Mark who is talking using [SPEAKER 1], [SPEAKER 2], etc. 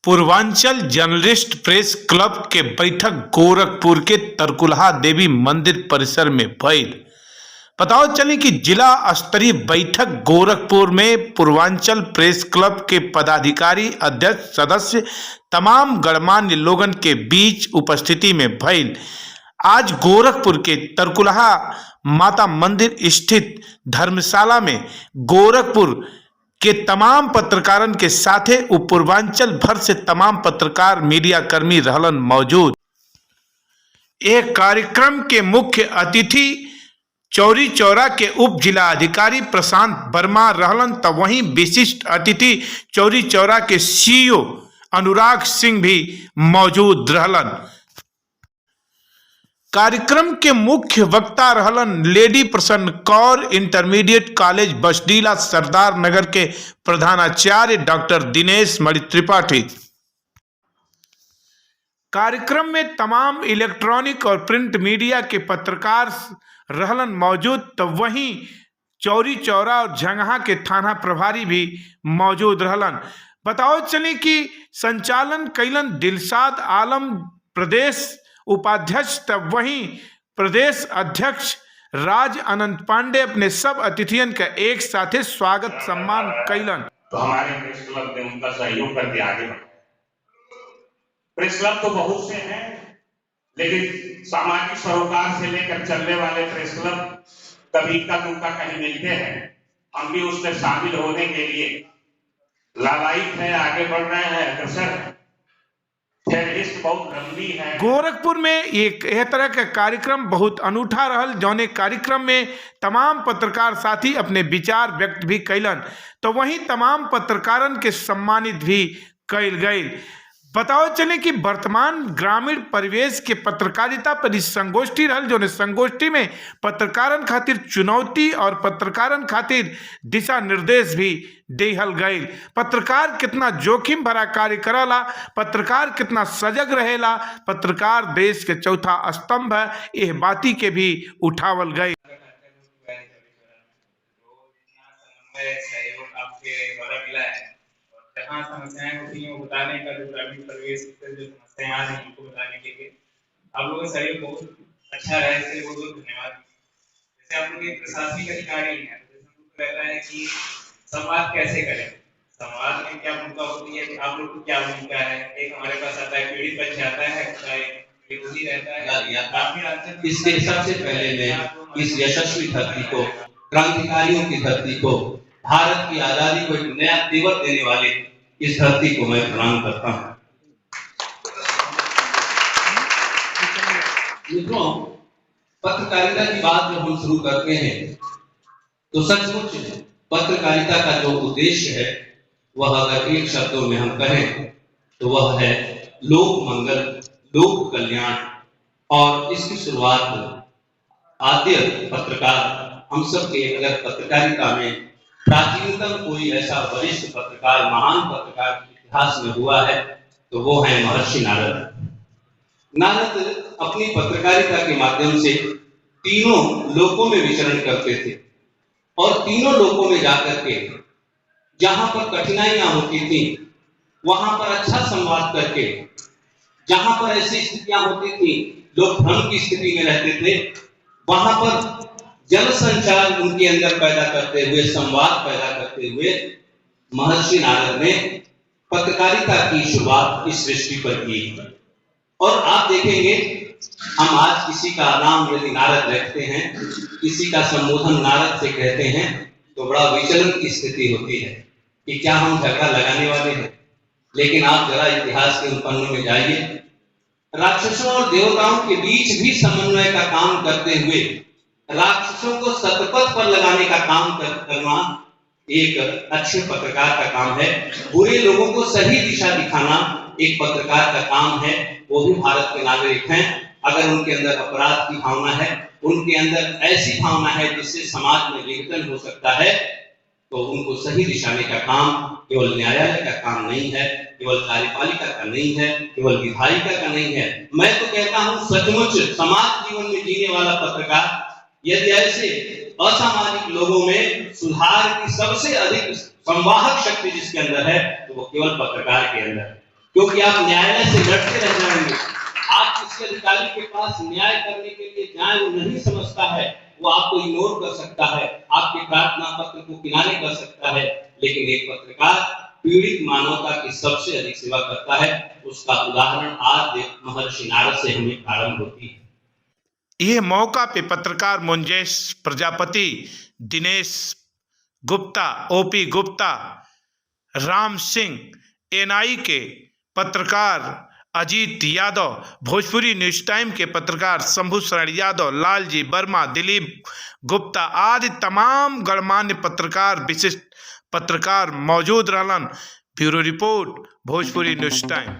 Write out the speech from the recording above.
[SPEAKER 1] Purvanchal journalist press club के बैठक गोरखपुर के तरकुलहा देवी मंदिर परिसर में भइल। बताओ चले कि जिला स्तरीय बैठक गोरखपुर में पूर्वांचल प्रेस क्लब के पदाधिकारी, अध्यक्ष, सदस्य, तमाम गणमान्य लोगन के बीच उपस्थिति में भइल। आज गोरखपुर के तरकुलहा माता मंदिर स्थित धर्मशाला में गोरखपुर के तमाम पत्रकारन के साथे पूर्वांचल भर से तमाम पत्रकार, मीडिया कर्मी रहलन मौजूद। एक कार्यक्रम के मुख्य अतिथि चौरी चौरा के उप जिला अधिकारी प्रशांत वर्मा रहलन, तो वहीं विशिष्ट अतिथि चौरी चौरा के सीईओ अनुराग सिंह भी मौजूद रहलन। कार्यक्रम के मुख्य वक्ता रहलन लेडी प्रसन्न कौर, इंटरमीडिएट कॉलेज बसडीला सरदार नगर के प्रधानाचार्य डॉक्टर दिनेश मणि त्रिपाठी। कार्यक्रम में तमाम इलेक्ट्रॉनिक और प्रिंट मीडिया के पत्रकार रहलन मौजूद, तो वहीं चौरी चौरा और झंगहा के थाना प्रभारी भी मौजूद रहलन। बताओ चले कि संचालन कैलन दिलशाद आलम प्रदेश उपाध्यक्ष, तब वहीं प्रदेश अध्यक्ष राज अनंत पांडे अपने सब अतिथियन का एक साथे स्वागत सम्मान कैलन।
[SPEAKER 2] तो हमारे प्रेस क्लब ने उनका सहयोग करके आगे बढ़ा। प्रेस क्लब तो बहुत से हैं, लेकिन सामाजिक सरोकार से लेकर चलने वाले प्रेस क्लब कभी का दुखा कहीं मिलते हैं। हम भी उसमें शामिल होने के लिए लालायित है, आगे बढ़ रहे हैं, अग्रसर है। बहुत लंबी है।
[SPEAKER 1] गोरखपुर में एक यह तरह का कार्यक्रम बहुत अनूठा रहल, जौने कार्यक्रम में तमाम पत्रकार साथी अपने विचार व्यक्त भी कैलन, तो वहीं तमाम पत्रकारन के सम्मानित भी कैल गई। बताओ चले कि वर्तमान ग्रामीण परिवेश के पत्रकारिता पर इस संगोष्ठी रहल, जो संगोष्ठी में पत्रकारन खातिर चुनौती और पत्रकारन खातिर दिशा निर्देश भी देहल गई। पत्रकार कितना जोखिम भरा कार्य करला, पत्रकार कितना सजग रहेला, पत्रकार देश के चौथा स्तंभ है, यह बाती के भी उठावल गई।
[SPEAKER 3] जहाँ समस्याएं होती हैं वो बताने का, जो ग्रामीण परिवेश से जो समस्याएं आ रही हैं उनको बताने के लिए आप लोगों का सहयोग बहुत अच्छा रहा है, इसलिए बहुत बहुत धन्यवाद। जैसे आप लोग एक प्रशासनिक अधिकारी हैं, तो जैसे रहता है कि संवाद कैसे करें, संवाद में क्या भूमिका होती है, आप लोग की क्या भूमिका है। एक हमारे पास आता है पीड़ित पक्ष आता है, विरोधी रहता है।
[SPEAKER 4] इसके सबसे पहले मैं इस यशस्वी धरती को, क्रांतिकारियों की धरती को, भारत की आजादी को एक नया तेवर देने वाले इस धरती को मैं प्रणाम करता हूं। मित्रों, पत्रकारिता की बात जब हम शुरू करते हैं तो सचमुच पत्रकारिता का जो उद्देश्य है वह अगर एक शब्दों में हम कहें तो वह है लोक मंगल, लोक कल्याण। और इसकी शुरुआत आद्य पत्रकार हम सब के, अगर पत्रकारिता में प्राचीनतम कोई ऐसा वरिष्ठ पत्रकार, महान पत्रकार इतिहास में हुआ है तो वो है महर्षि नारद। नारद अपनी पत्रकारिता के माध्यम से तीनों लोकों में विचरण करते थे और तीनों लोकों में जाकर के जहां पर कठिनाइयां होती थी वहां पर अच्छा संवाद करके, जहां पर ऐसी स्थितियां होती थी लोग भ्रम की स्थिति में रहते थे, वहां पर जन संचार उनके अंदर पैदा करते हुए, संवाद पैदा करते हुए महर्षि नारद ने पत्रकारिता की शुरुआत इस सृष्टि पर की। और आप देखेंगे, हम आज किसी का नाम यदि नारद रखते हैं, किसी का संबोधन नारद से कहते हैं, तो बड़ा विचलन की स्थिति होती है कि क्या हम झगड़ा लगाने वाले हैं। लेकिन आप जरा इतिहास के उन पन्नों में जाइए, राक्षसों और देवताओं के बीच भी समन्वय का काम करते हुए राक्षसों को सतपथ पर लगाने का काम करना एक अच्छे पत्रकार का काम है। बुरे लोगों को सही दिशा दिखाना एक पत्रकार का काम है। वो भी भारत के नागरिक हैं। अगर उनके अंदर अपराध की भावना है, उनके अंदर ऐसी भावना है जिससे समाज में विघटन हो सकता है, तो उनको सही दिशाने का काम केवल न्यायालय का काम नहीं है, केवल कार्यपालिका का नहीं है, केवल विधायिका का नहीं है। मैं तो कहता हूं सचमुच समाज जीवन में जीने वाला पत्रकार यदि ऐसे असामाजिक लोगों में सुधार की सबसे अधिक संवाहक शक्ति जिसके अंदर है तो वो केवल पत्रकार के अंदर है। क्योंकि आप न्यायालय से लड़ते रह जाएंगे। आप किसी अधिकारी के पास न्याय करने के लिए जाए, वो नहीं समझता है, वो आपको इग्नोर कर सकता है, आपके प्रार्थना पत्र को किनारे कर सकता है, लेकिन एक पत्रकार पीड़ित मानवता की सबसे अधिक सेवा करता है। उसका उदाहरण आज महर्षि नारद से हमें प्रारंभ होती है।
[SPEAKER 1] यह मौका पे पत्रकार मुंजेश प्रजापति, दिनेश गुप्ता, ओपी गुप्ता, राम सिंह, एनआई के पत्रकार अजीत यादव, भोजपुरी न्यूज टाइम के पत्रकार शंभू शरण यादव, लालजी वर्मा, दिलीप गुप्ता आदि तमाम गणमान्य पत्रकार, विशिष्ट पत्रकार मौजूद रहलन। Bureau report, Bhojpuri news time.